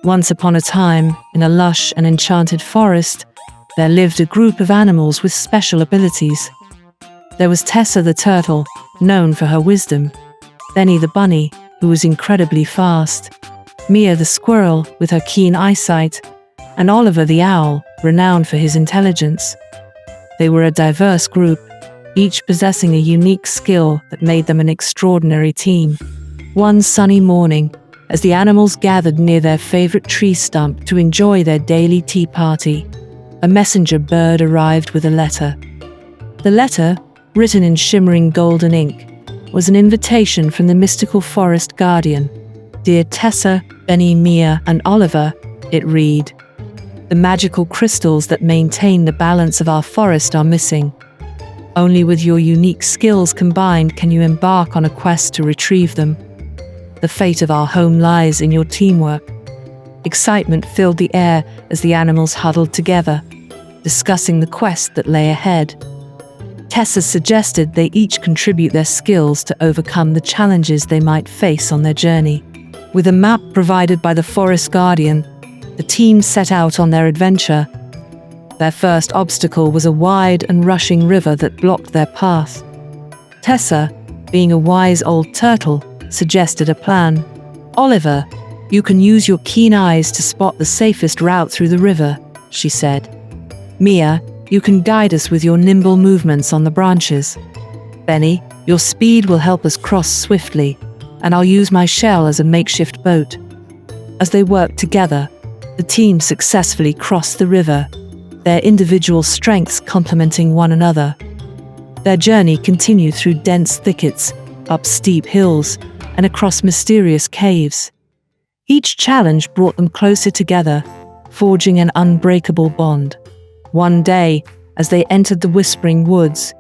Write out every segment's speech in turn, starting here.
Once upon a time, in a lush and enchanted forest, there lived a group of animals with special abilities. There was Tessa the turtle, known for her wisdom, Benny the bunny, who was incredibly fast, Mia the squirrel with her keen eyesight, and Oliver the owl, renowned for his intelligence. They were a diverse group, each possessing a unique skill that made them an extraordinary team. One sunny morning, as the animals gathered near their favorite tree stump to enjoy their daily tea party, a messenger bird arrived with a letter. The letter, written in shimmering golden ink, was an invitation from the mystical forest guardian. Dear Tessa, Benny, Mia, and Oliver, it read, the magical crystals that maintain the balance of our forest are missing. Only with your unique skills combined can you embark on a quest to retrieve them. The fate of our home lies in your teamwork. Excitement filled the air as the animals huddled together, discussing the quest that lay ahead. Tessa suggested they each contribute their skills to overcome the challenges they might face on their journey. With a map provided by the forest guardian, the team set out on their adventure. Their first obstacle was a wide and rushing river that blocked their path. Tessa, being a wise old turtle, suggested a plan. Oliver, you can use your keen eyes to spot the safest route through the river, she said. Mia, you can guide us with your nimble movements on the branches. Benny, your speed will help us cross swiftly, and I'll use my shell as a makeshift boat. As they worked together, the team successfully crossed the river, their individual strengths complementing one another. Their journey continued through dense thickets, up steep hills, and across mysterious caves. Each challenge brought them closer together, forging an unbreakable bond. One day, as they entered the Whispering Woods,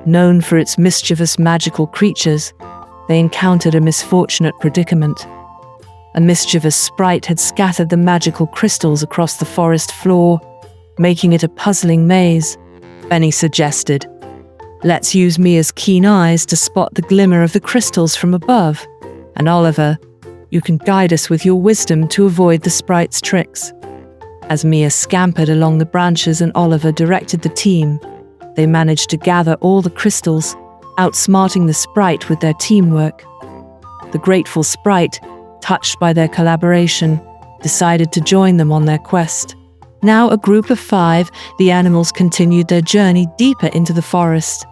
known for its mischievous magical creatures, they encountered a misfortunate predicament. A mischievous sprite had scattered the magical crystals across the forest floor, making it a puzzling maze. Benny suggested, let's use Mia's keen eyes to spot the glimmer of the crystals from above. And Oliver, you can guide us with your wisdom to avoid the sprite's tricks. As Mia scampered along the branches and Oliver directed the team, they managed to gather all the crystals, outsmarting the sprite with their teamwork. The grateful sprite, touched by their collaboration, decided to join them on their quest. Now a group of 5, the animals continued their journey deeper into the forest.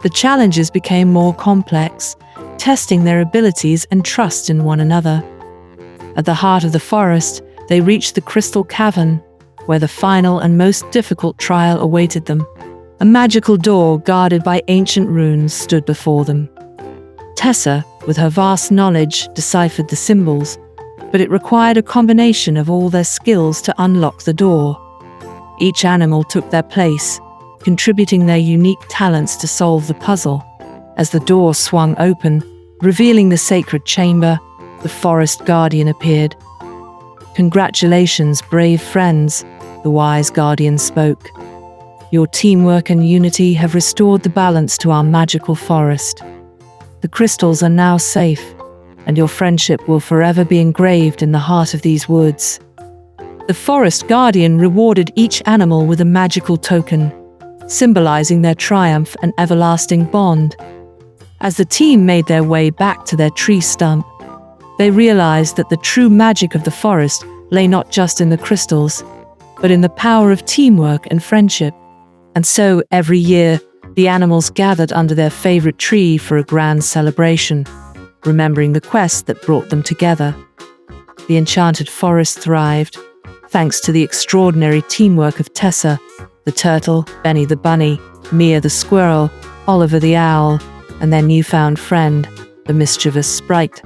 The challenges became more complex, testing their abilities and trust in one another. At the heart of the forest, they reached the Crystal Cavern, where the final and most difficult trial awaited them. A magical door guarded by ancient runes stood before them. Tessa, with her vast knowledge, deciphered the symbols, but it required a combination of all their skills to unlock the door. Each animal took their place, contributing their unique talents to solve the puzzle. As the door swung open, revealing the sacred chamber, the forest guardian appeared. Congratulations, brave friends, the wise guardian spoke. Your teamwork and unity have restored the balance to our magical forest. The crystals are now safe, and your friendship will forever be engraved in the heart of these woods. The forest guardian rewarded each animal with a magical token, symbolizing their triumph and everlasting bond. As the team made their way back to their tree stump, they realized that the true magic of the forest lay not just in the crystals, but in the power of teamwork and friendship. And so, every year, the animals gathered under their favorite tree for a grand celebration, remembering the quest that brought them together. The enchanted forest thrived, thanks to the extraordinary teamwork of Tessa, the turtle, Benny the bunny, Mia the squirrel, Oliver the owl, and their newfound friend, the mischievous sprite.